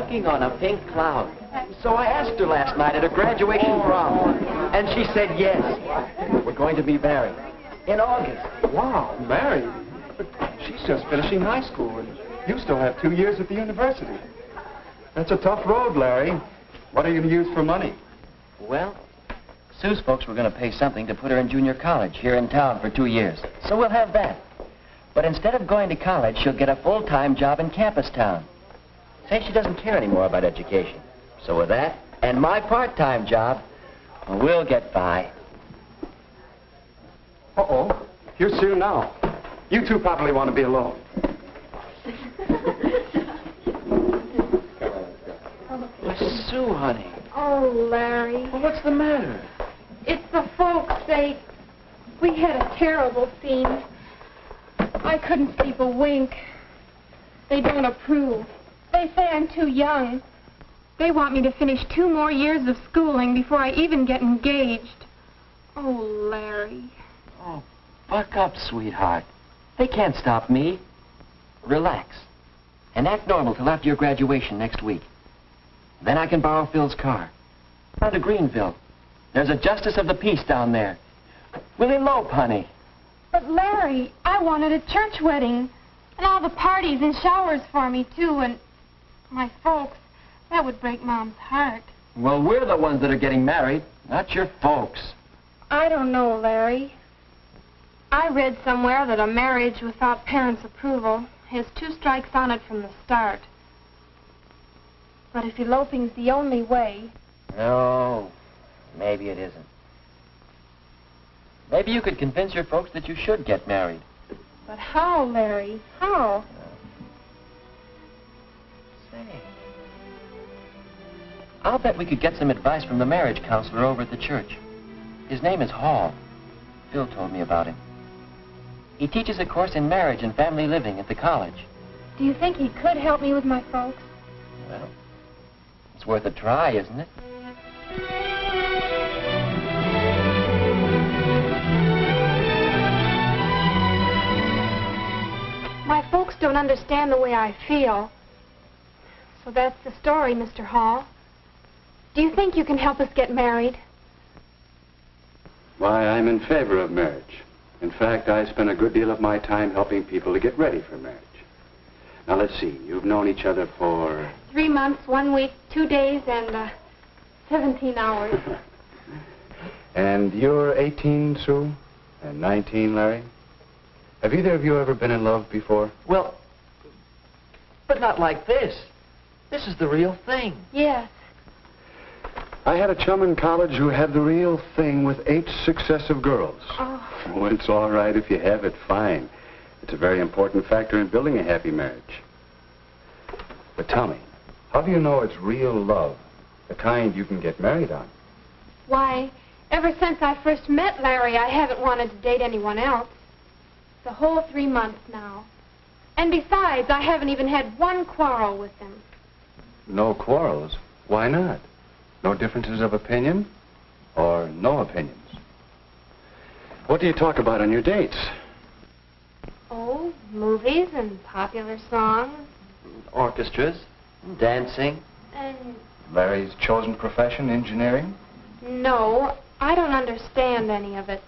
walking on a pink cloud. So I asked her last night at her graduation prom, and she said yes. We're going to be married in August. Wow, married? But she's just finishing high school, and you still have 2 years at the university. That's a tough road, Larry. What are you going to use for money? Well, Sue's folks were going to pay something to put her in junior college here in town for 2 years. So we'll have that. But instead of going to college, she'll get a full-time job in campus town. Say she doesn't care anymore about education. So with that, and my part-time job, we'll get by. Uh-oh. Here's Sue now. You two probably want to be alone. Sue, honey. Oh, Larry. Well, what's the matter? It's the folks. We had a terrible scene. I couldn't sleep a wink. They don't approve. They say I'm too young. They want me to finish 2 more years of schooling before I even get engaged. Oh, Larry. Oh, buck up, sweetheart. They can't stop me. Relax. And act normal till after your graduation next week. Then I can borrow Phil's car. Down to Greenville. There's a justice of the peace down there. We'll elope, honey. But, Larry, I wanted a church wedding. And all the parties and showers for me, too. And my folks, that would break Mom's heart. Well, we're the ones that are getting married, not your folks. I don't know, Larry. I read somewhere that a marriage without parents' approval has 2 strikes on it from the start. But if eloping's the only way... No, maybe it isn't. Maybe you could convince your folks that you should get married. But how, Larry? How? Say, I'll bet we could get some advice from the marriage counselor over at the church. His name is Hall. Phil told me about him. He teaches a course in marriage and family living at the college. Do you think he could help me with my folks? Well, it's worth a try, isn't it? My folks don't understand the way I feel. So that's the story, Mr. Hall. Do you think you can help us get married? Why, I'm in favor of marriage. In fact, I spend a good deal of my time helping people to get ready for marriage. Now, let's see. You've known each other for... 3 months, 1 week, 2 days, and 17 hours. And you're 18, Sue? And 19, Larry? Have either of you ever been in love before? Well, but not like this. This is the real thing. Yes. I had a chum in college who had the real thing with 8 successive girls. Oh. Well, it's all right if you have it, fine. It's a very important factor in building a happy marriage. But tell me, how do you know it's real love, the kind you can get married on? Why, ever since I first met Larry, I haven't wanted to date anyone else. The whole 3 months now. And besides, I haven't even had 1 quarrel with him. No quarrels? Why not? No differences of opinion? Or no opinions? What do you talk about on your dates? Oh, movies and popular songs. Orchestras, dancing. And... Larry's chosen profession, engineering? No, I don't understand any of it.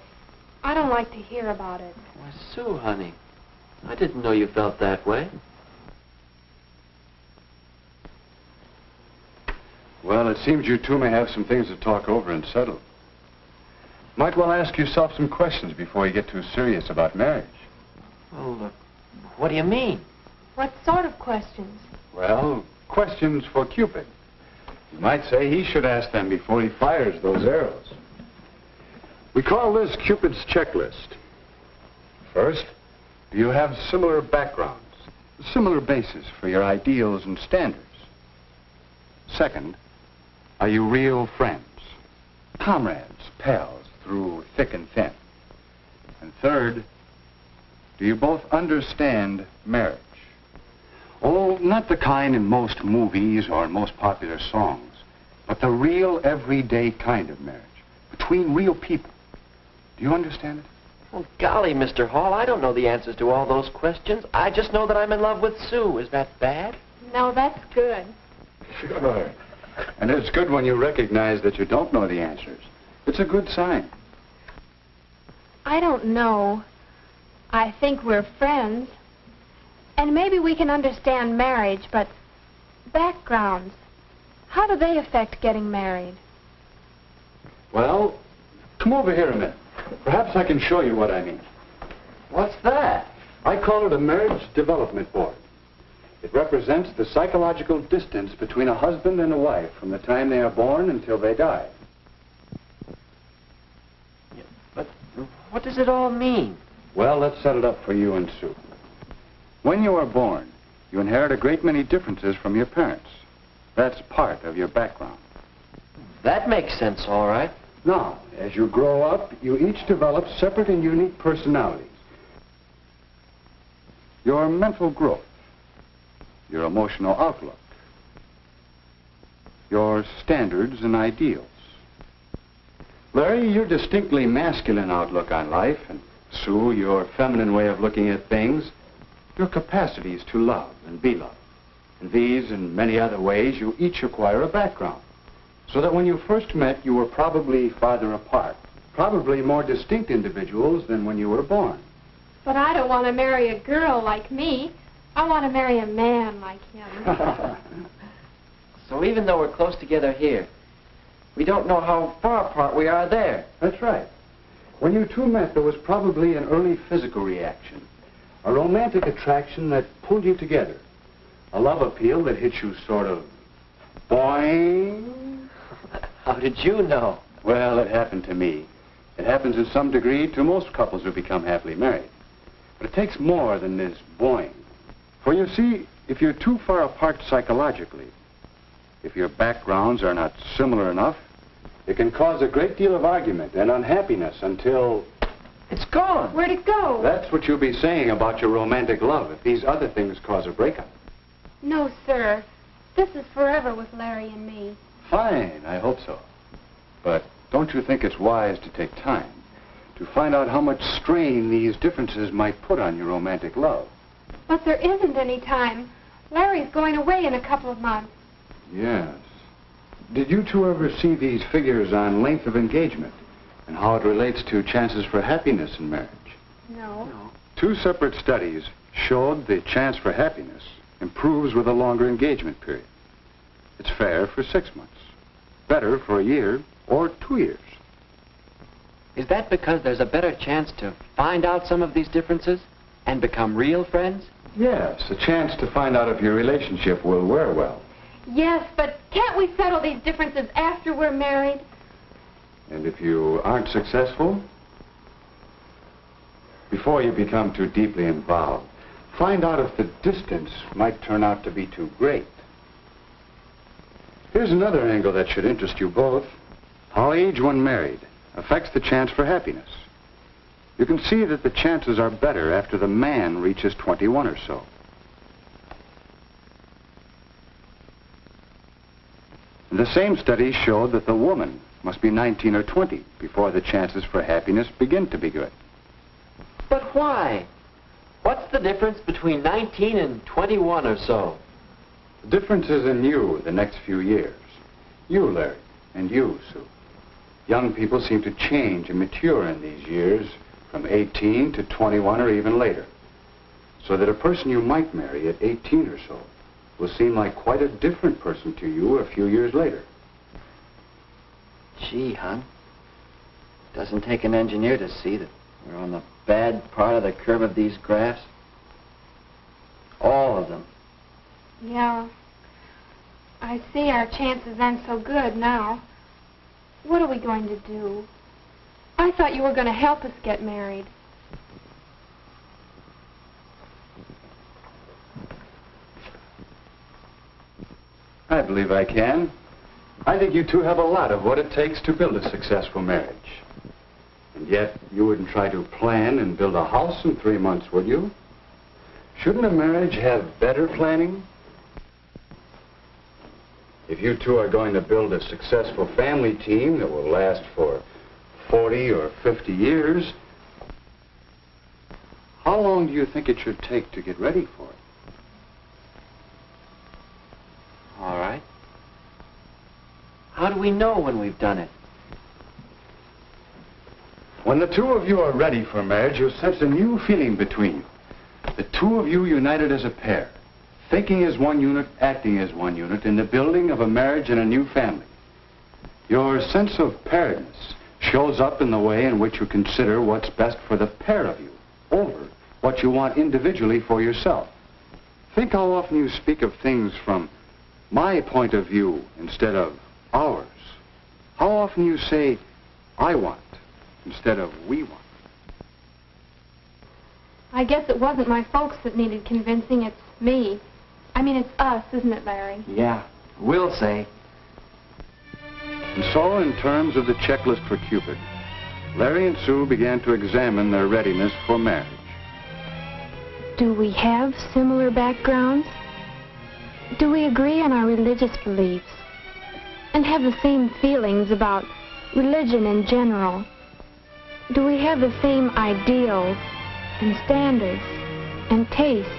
I don't like to hear about it. Why, Sue, honey, I didn't know you felt that way. Well, it seems you two may have some things to talk over and settle. Might well ask yourself some questions before you get too serious about marriage. Well, what do you mean? What sort of questions? Well, questions for Cupid. You might say he should ask them before he fires those arrows. We call this Cupid's checklist. First, do you have similar backgrounds, similar bases for your ideals and standards? Second, are you real friends, comrades, pals through thick and thin? And third, do you both understand marriage? Oh, not the kind in most movies or most popular songs, but the real everyday kind of marriage, between real people. Do you understand it? Well, golly, Mr. Hall, I don't know the answers to all those questions. I just know that I'm in love with Sue. Is that bad? No, that's good. Sure. And it's good when you recognize that you don't know the answers. It's a good sign. I don't know. I think we're friends. And maybe we can understand marriage, but backgrounds, how do they affect getting married? Well, come over here a minute. Perhaps I can show you what I mean. What's that? I call it a marriage development board. It represents the psychological distance between a husband and a wife from the time they are born until they die. Yeah, but what does it all mean? Well, let's set it up for you and Sue. When you are born, you inherit a great many differences from your parents. That's part of your background. That makes sense, all right. Now, as you grow up, you each develop separate and unique personalities. Your mental growth, your emotional outlook, your standards and ideals. Larry, your distinctly masculine outlook on life, and Sue, your feminine way of looking at things, your capacities to love and be loved. In these and many other ways, you each acquire a background. So that when you first met, you were probably farther apart, probably more distinct individuals than when you were born. But I don't want to marry a girl like me. I want to marry a man like him. So even though we're close together here, we don't know how far apart we are there. That's right. When you two met, there was probably an early physical reaction, a romantic attraction that pulled you together, a love appeal that hit you sort of boing. How did you know? Well, it happened to me. It happens in some degree to most couples who become happily married. But it takes more than this boing. For you see, if you're too far apart psychologically, if your backgrounds are not similar enough, it can cause a great deal of argument and unhappiness until... It's gone. Where'd it go? That's what you'll be saying about your romantic love if these other things cause a breakup. No, sir. This is forever with Larry and me. Fine, I hope so. But don't you think it's wise to take time to find out how much strain these differences might put on your romantic love? But there isn't any time. Larry's going away in a couple of months. Yes. Did you two ever see these figures on length of engagement and how it relates to chances for happiness in marriage? No. Two separate studies showed the chance for happiness improves with a longer engagement period. It's fair for 6 months, better for a year or 2 years. Is that because there's a better chance to find out some of these differences and become real friends? Yes, a chance to find out if your relationship will wear well. Yes, but can't we settle these differences after we're married? And if you aren't successful, before you become too deeply involved, find out if the distance might turn out to be too great. Here's another angle that should interest you both. How age when married affects the chance for happiness. You can see that the chances are better after the man reaches 21 or so. The same study showed that the woman must be 19 or 20 before the chances for happiness begin to be good. But why? What's the difference between 19 and 21 or so? The difference is in you the next few years. You, Larry, and you, Sue. Young people seem to change and mature in these years from 18 to 21 or even later. So that a person you might marry at 18 or so will seem like quite a different person to you a few years later. Gee, hon, doesn't take an engineer to see that we're on the bad part of the curve of these graphs. All of them. Yeah. I see our chances aren't so good now. What are we going to do? I thought you were going to help us get married. I believe I can. I think you two have a lot of what it takes to build a successful marriage. And yet, you wouldn't try to plan and build a house in 3 months, would you? Shouldn't a marriage have better planning? If you two are going to build a successful family team that will last for 40 or 50 years, how long do you think it should take to get ready for it? All right. we know when we've done it? When the two of you are ready for marriage, you'll sense a new feeling between you. The two of you united as a pair, thinking as one unit, acting as one unit, in the building of a marriage and a new family. Your sense of pairedness shows up in the way in which you consider what's best for the pair of you over what you want individually for yourself. Think how often you speak of things from my point of view instead of ours. How often you say, I want, instead of we want. I guess it wasn't my folks that needed convincing, it's me. I mean, it's us, isn't it, Larry? Yeah, we'll say. And so, in terms of the checklist for Cupid, Larry and Sue began to examine their readiness for marriage. Do we have similar backgrounds? Do we agree on our religious beliefs? And have the same feelings about religion in general? Do we have the same ideals and standards and tastes?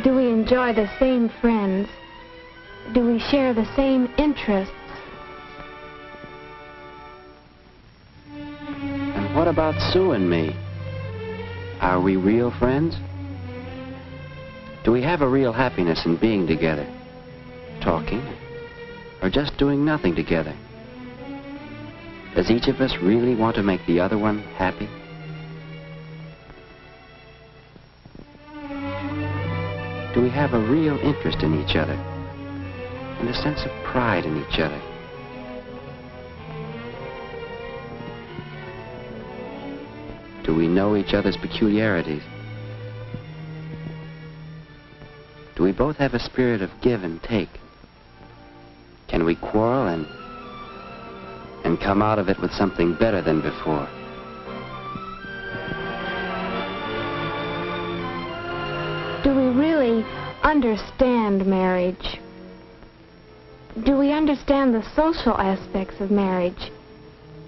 Do we enjoy the same friends? Do we share the same interests? And what about Sue and me? Are we real friends? Do we have a real happiness in being together? Talking? Or just doing nothing together? Does each of us really want to make the other one happy? Do we have a real interest in each other and a sense of pride in each other? Do we know each other's peculiarities? Do we both have a spirit of give and take? Can we quarrel and come out of it with something better than before? Do we really understand marriage? Do we understand the social aspects of marriage?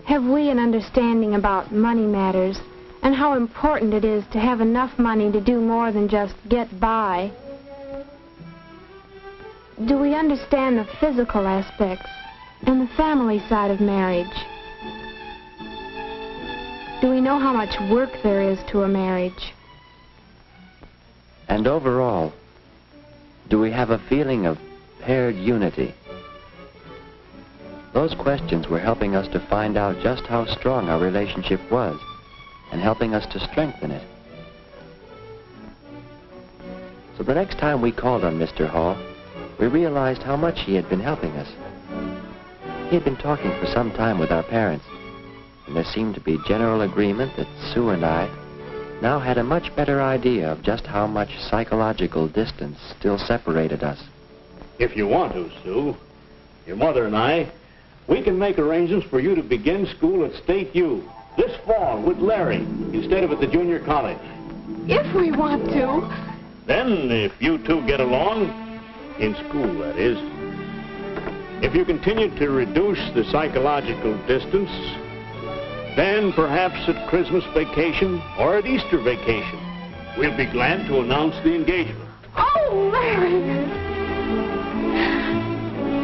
Have we an understanding about money matters and how important it is to have enough money to do more than just get by? Do we understand the physical aspects and the family side of marriage? Do we know how much work there is to a marriage? And overall, do we have a feeling of paired unity? Those questions were helping us to find out just how strong our relationship was and helping us to strengthen it. So the next time we called on Mr. Hall, we realized how much he had been helping us. He had been talking for some time with our parents, and there seemed to be general agreement that Sue and I now had a much better idea of just how much psychological distance still separated us. If you want to, Sue, your mother and I, we can make arrangements for you to begin school at State U this fall with Larry instead of at the junior college. If we want to. Then, if you two get along, in school, that is, if you continue to reduce the psychological distance, then perhaps at Christmas vacation or at Easter vacation, we'll be glad to announce the engagement. Oh, Larry!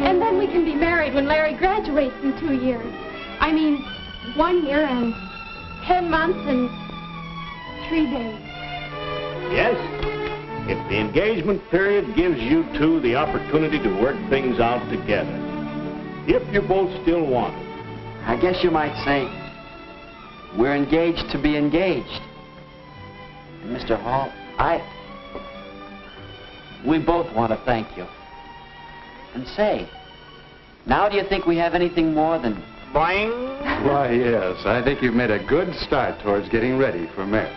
And then we can be married when Larry graduates in 2 years. I mean, 1 year and 10 months and 3 days. Yes, if the engagement period gives you two the opportunity to work things out together. If you both still want it. I guess you might say we're engaged to be engaged. And Mr. Hall, we both want to thank you. And say, now do you think we have anything more than Bang! Why, yes, I think you've made a good start towards getting ready for marriage.